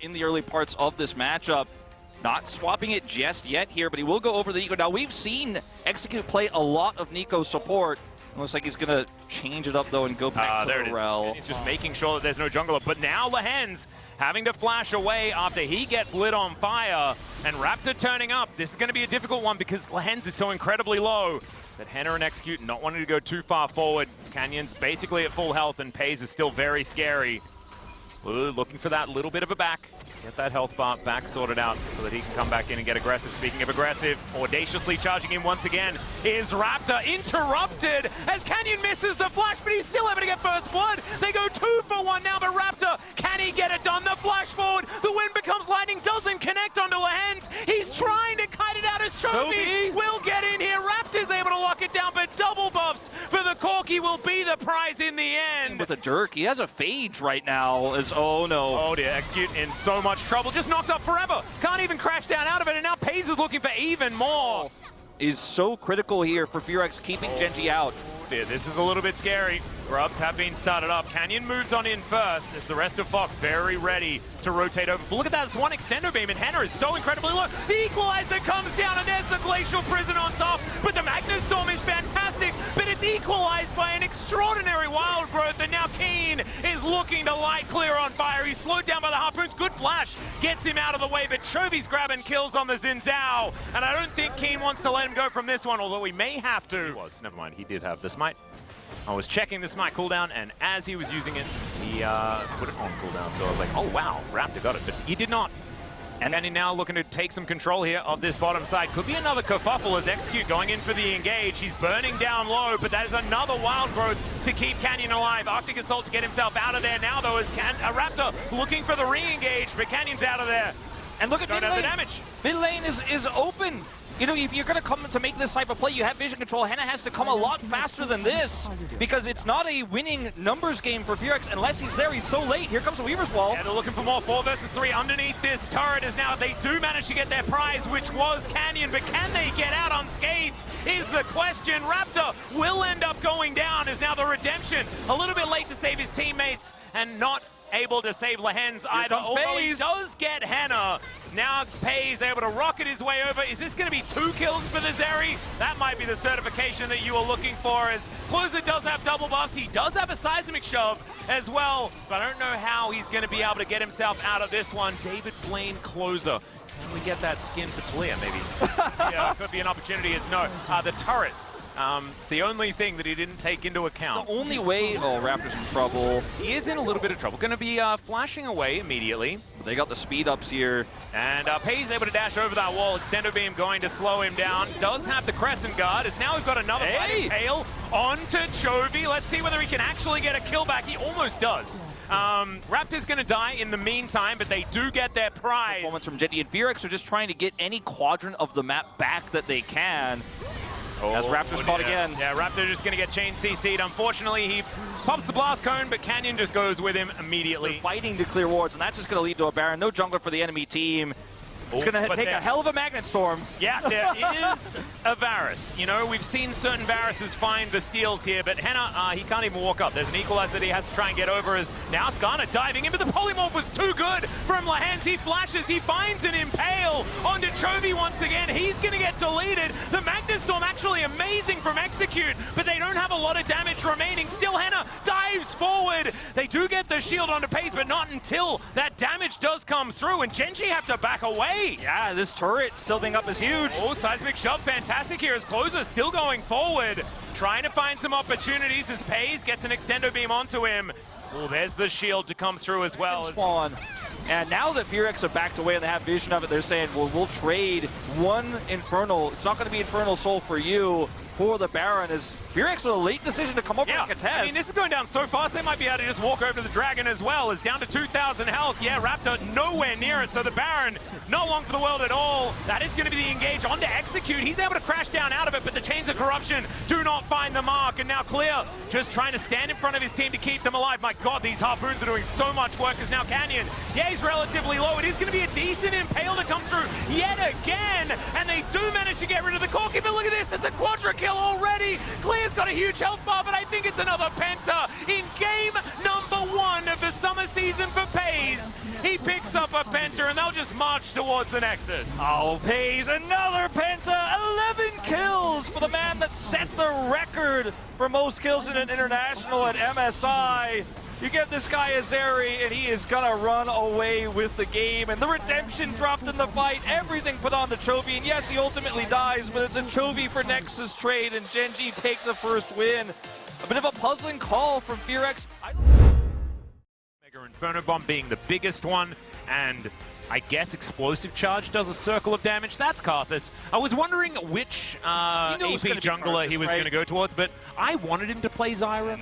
in the early parts of this matchup. Not swapping it just yet here, but he will go over the Nico. Now, we've seen Execute play a lot of Nico support. It looks like he's going to change it up, though, and go back to Rel. He's just making sure that there's no jungler. But now Lehens having to flash away after he gets lit on fire. And Raptor turning up. This is going to be a difficult one because Lehens is so incredibly low. But Henna and Execute not wanting to go too far forward. Canyon's basically at full health, and Pays is still very scary. Looking for that little bit of a back. Get that health bar back sorted out so that he can come back in and get aggressive. Speaking of aggressive, audaciously charging in once again is Raptor. Interrupted as Canyon misses the flash, but he's still able to get first blood. They go 2 for 1 now, but Raptor, can he get it done? The flash forward, the wind becomes lightning, doesn't connect onto Lehens. He's trying to kite it out as Chovy will get in here. Raptor's able to lock it down, but double buffs for the Corki will be the prize in the end. With a Dirk, he has a Phage right now. Oh no. Oh dear, Execute in so much trouble, just knocked up forever. Can't even crash down out of it, and now Pays is looking for even more. Is so critical here for Furex keeping Genji out. Oh dear, this is a little bit scary. Grubs have been started up. Canyon moves on in first as the rest of Fox very ready to rotate over. But look at that, this one extendo beam, and Henna is so incredibly low. The equalizer comes down, and there's the Glacial Prison on top. But the Magnus Storm is fantastic, but it's equalized by an extraordinary wild growth, and now Keen is looking to light clear on fire. He's slowed down by the Harpoons. Good flash gets him out of the way, but Chovy's grabbing kills on the Xin Zhao, and I don't think Keen wants to let him go from this one, although he may have to. Never mind, he did have the smite. I was checking the smite cooldown, and as he was using it, he put it on cooldown. So I was like, oh wow, Raptor got it, but he did not. And Canyon now looking to take some control here of this bottom side. Could be another kerfuffle as Execute going in for the engage. He's burning down low, but that is another wild growth to keep Canyon alive. Arctic Assault to get himself out of there now, though, is Raptor looking for the re-engage, but Canyon's out of there. And look at Don't have the damage. Mid lane is open. You know, if you're going to come to make this type of play, you have vision control. Henna has to come a lot faster than this because it's not a winning numbers game for Furex unless he's there. He's so late. Here comes the Weaver's Wall. Yeah, they're looking for more 4 versus 3 underneath this turret as now they do manage to get their prize, which was Canyon, but can they get out unscathed is the question. Raptor will end up going down as now the redemption. A little bit late to save his teammates and not able to save Lehens either, although he does get Henna. Now Pays able to rocket his way over. Is this going to be 2 kills for the Zeri? That might be the certification that you were looking for, as Closer does have double buffs. He does have a seismic shove as well, but I don't know how he's going to be able to get himself out of this one. David Blaine Closer. Can we get that skin for Talia, maybe? Yeah, could be an opportunity as no. The turret. The only thing that he didn't take into account. The only way, oh, Raptor's in trouble. He is in a little bit of trouble. Going to be flashing away immediately. They got the speed ups here. And Pays able to dash over that wall. Extendo beam going to slow him down. Does have the Crescent Guard, as now we've got another fighting Hail onto Chovy. Let's see whether he can actually get a kill back. He almost does. Raptor's going to die in the meantime, but they do get their prize. Performance from Genji and Furex are just trying to get any quadrant of the map back that they can. As Raptor's caught again. Yeah, Raptor just going to get chain CC'd. Unfortunately, he pops the blast cone, but Canyon just goes with him immediately. They're fighting to clear wards, and that's just going to lead to a Baron. No jungler for the enemy team. It's going to take a hell of a Magnet Storm. Yeah, there is a Varus. You know, we've seen certain Varuses find the steals here, but Henna, he can't even walk up. There's an equalizer that he has to try and get over, as now Skarner diving in, but the Polymorph was too good from Lehens. He flashes, he finds an Impale onto Chovy once again. He's going to get deleted. The Magnet Storm actually amazing from Execute, but they don't have a lot of damage remaining. Still, Henna dives forward. They do get the shield onto Pays, but not until that damage does come through, and Genji have to back away. Yeah, this turret still being up is huge. Oh, seismic shove, fantastic here as Closer still going forward. Trying to find some opportunities as Pays gets an extendo beam onto him. Oh, there's the shield to come through as well. Spawn. And now that Furex have backed away and they have vision of it, they're saying, well, we'll trade one Infernal. It's not going to be Infernal Soul for you, for the Baron, as Furex with a late decision to come over and contest. I mean, this is going down so fast, they might be able to just walk over to the Dragon as well. It's down to 2,000 health. Yeah, Raptor nowhere near it, so the Baron, not long for the world at all. That is going to be the engage on to Execute. He's able to crash down out of it, but the Chains of Corruption do not find the mark. And now Clear just trying to stand in front of his team to keep them alive. My God, these Harpoons are doing so much work, as now Canyon, yeah, he's relatively low. It is going to be a decent Impale to come through yet again, and they do manage to get rid of the Corki, but look at this, it's a quadra kill already. Clear's got a huge health bar, but I think it's another Penta in game number 1 of the summer season for Pays. He picks up a Penta, and they'll just march towards the Nexus. Oh, pays another Penta! 11 kills for the man that set the record for most kills in an international at MSI. You give this guy a Zeri, and he is gonna run away with the game. And the redemption dropped in the fight. Everything put on the Chovy. And yes, he ultimately dies, but it's a Chovy for Nexus trade, and Gen G take the first win. A bit of a puzzling call from FearX. Mega Inferno Bomb being the biggest one, and I guess Explosive Charge does a circle of damage. That's Karthus. I was wondering which AP jungler he was going to go towards, but I wanted him to play Zyra.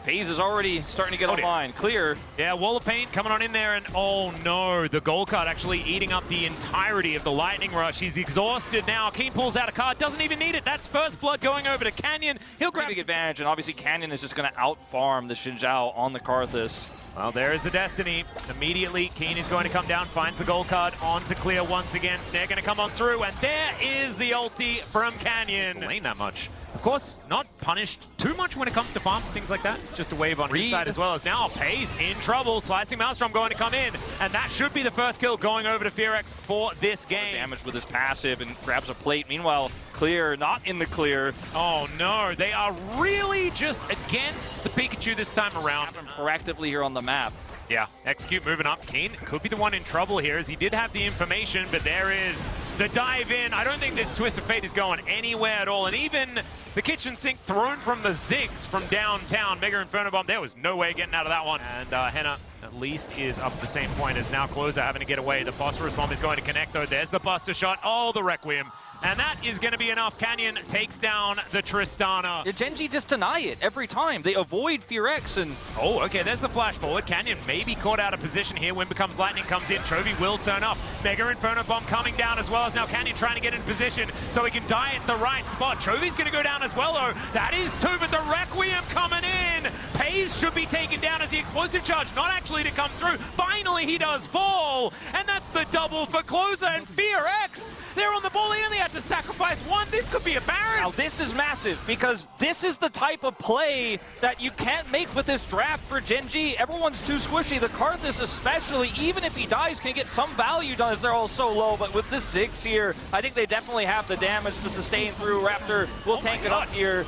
FaZe is already starting to get online. Clear. Yeah, Wall of Paint coming on in there, and oh no, the gold card actually eating up the entirety of the Lightning Rush. He's exhausted now. Keen pulls out a card, doesn't even need it. That's first blood going over to Canyon. He'll grab big advantage, and obviously Canyon is just going to out-farm the Xin Zhao on the Karthus. Well, there is the Destiny. Immediately, Keen is going to come down, finds the gold card, on to clear once again. Snare going to come on through, and there is the ulti from Canyon. Lane that much. Of course, not punished too much when it comes to farm, things like that. It's just a wave on his side as well as now Pays in trouble. Slicing Maelstrom going to come in, and that should be the first kill going over to FearX for this game. Damage with his passive and grabs a plate. Meanwhile, Clear not in the clear. Oh no, they are really just against the Pikachu this time around. Proactively here on the map. Yeah, Execute moving up. Keen could be the one in trouble here as he did have the information, but there is the dive in. I don't think this Twist of Fate is going anywhere at all, and even the kitchen sink thrown from the Ziggs from downtown. Mega Inferno Bomb, there was no way getting out of that one. And Henna at least is up at the same point as now Closer having to get away. The Phosphorus Bomb is going to connect though. There's the Buster Shot. Oh, the Requiem. And that is going to be enough. Canyon takes down the Tristana. Yeah, Gen G just deny it every time. They avoid FearX and... Oh, okay, there's the flash forward. Canyon may be caught out of position here. Wind becomes lightning, comes in. Chovy will turn up. Mega Inferno Bomb coming down as well as now Canyon trying to get in position so he can die at the right spot. Chovy's going to go down as well, though. That is two, but the Requiem coming in. Pays should be taken down as the Explosive Charge, not actually to come through. Finally, he does fall, and that's the double for Closer and FearX. They're on the ball. They only had to sacrifice one. This could be a Baron. Now, this is massive because this is the type of play that you can't make with this draft for Gen G. Everyone's too squishy. The Karthus especially, even if he dies, can get some value done as they're all so low. But with this Ziggs here, I think they definitely have the damage to sustain through. Raptor will tank it up here.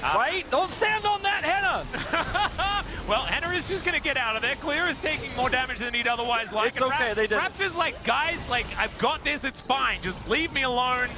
Right? Don't stand on that, Henna! Well, Henna is just going to get out of there. Clear is taking more damage than he'd otherwise like. It's okay, they did. Raptor's like, guys, like, I've got this, it's fine. Just leave me alone.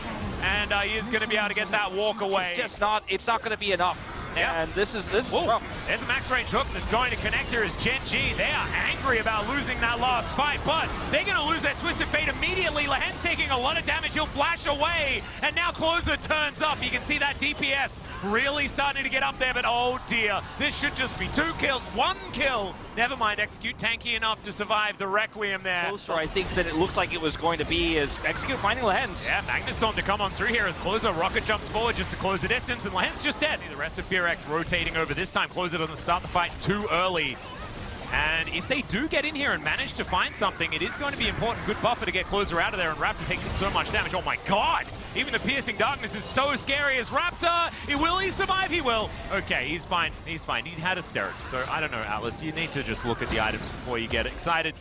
And he is going to be able to get that walk away. It's not going to be enough. Yep. And this is rough. There's a max range hook that's going to connect here as Gen G. They are angry about losing that last fight, but they're going to lose that Twisted Fate immediately. Lahen's taking a lot of damage. He'll flash away, and now Closer turns up. You can see that DPS really starting to get up there, but oh dear. This should just be 2 kills, 1 kill. Never mind, Execute tanky enough to survive the Requiem there. Closer, I think that it looked like it was going to be as Execute finding Lahen's. Yeah, Magnustorm to come on through here as Closer rocket jumps forward just to close the distance, and Lahen's just dead. The rest of FearX rotating over. This time, Closer doesn't start the fight too early. And if they do get in here and manage to find something, it is going to be important. Good buffer to get Closer out of there, and Raptor taking so much damage. Oh my god! Even the Piercing Darkness is so scary as Raptor. Will he survive? He will. Okay, he's fine. He's fine. He had hysterics. So I don't know, Atlas. You need to just look at the items before you get excited.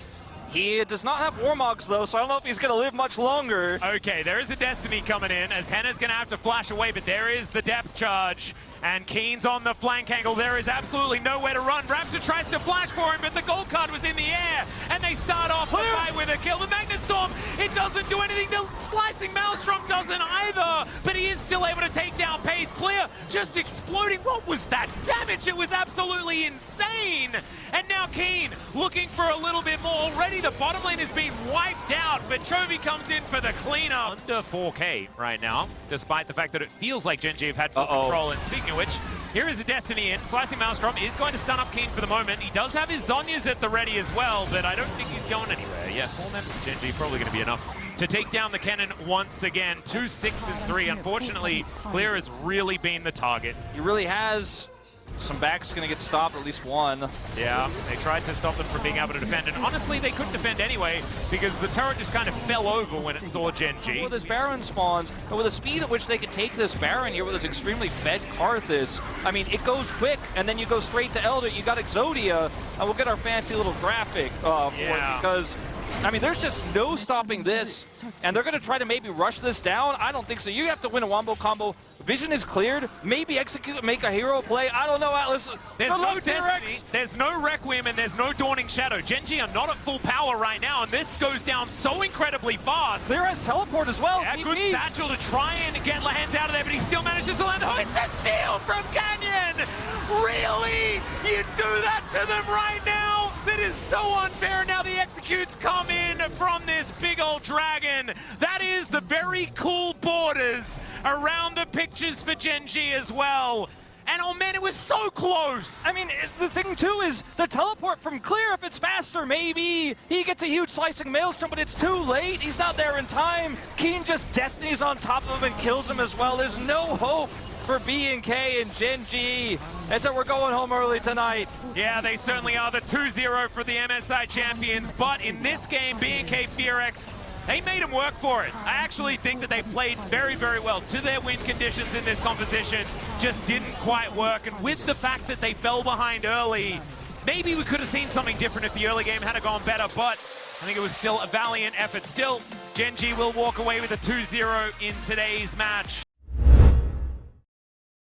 He does not have Warmogs, though, so I don't know if he's going to live much longer. Okay, there is a Destiny coming in, as Henna's going to have to flash away, but there is the depth charge, and Keen's on the flank angle. There is absolutely nowhere to run. Raptor tries to flash for him, but the gold card was in the air, and they start off the fight with a kill. The Magnustorm, it doesn't do anything. The Slicing Maelstrom doesn't either, but he is still able to take down Pays. Clear, just exploding. What was that damage? It was absolutely insane. And now Keen looking for a little bit more. Already the bottom lane is being wiped out, but Chovy comes in for the cleanup. Under 4K right now, despite the fact that it feels like Gen G have had full control. And speaking of which, here is a Destiny in. Slicing Maelstrom is going to stun up Keen for the moment. He does have his Zhonya's at the ready as well, but I don't think he's going anywhere. Yeah, 4 members of Gen G probably going to be enough to take down the cannon once again. 2, 6, and 3. Unfortunately, Clear has really been the target. He really has. Some backs going to get stopped, at least one. Yeah, they tried to stop them from being able to defend, and honestly, they couldn't defend anyway because the turret just kind of fell over when it saw Gen G. With this Baron spawns, and with the speed at which they could take this Baron here with this extremely fed Karthus, I mean, it goes quick, and then you go straight to Elder. You got Exodia. we'll get our fancy little graphic for it, because I mean, there's just no stopping this, and they're going to try to maybe rush this down. I don't think so. You have to win a wombo combo. Vision is cleared. Maybe execute, make a hero play. I don't know, Atlas. There's no Destiny, there's no Requiem, and there's no Dawning Shadow. Gen.G are not at full power right now, and this goes down so incredibly fast. Clear has teleport as well. Yeah, good satchel to try and get Lahans out of there, but he still manages to land. Oh, it's a steal from Canyon! Really? You do that to them right now? That is so unfair. Now the executes come in from this big old dragon. That is the very cool borders around the pictures for Gen.G as well. And oh man, it was so close. I mean, the thing too is the teleport from Clear, if it's faster, maybe he gets a huge slicing maelstrom, but it's too late. He's not there in time. Keen just Destiny's on top of him and kills him as well. There's no hope for B&K and Gen.G. And so we're going home early tonight. Yeah, they certainly are the 2-0 for the MSI champions, but in this game, B&K Fearex, they made them work for it. I actually think that they played very, very well to their win conditions in this composition. Just didn't quite work, and with the fact that they fell behind early, maybe we could have seen something different if the early game had gone better, but I think it was still a valiant effort. Still, Gen.G will walk away with a 2-0 in today's match.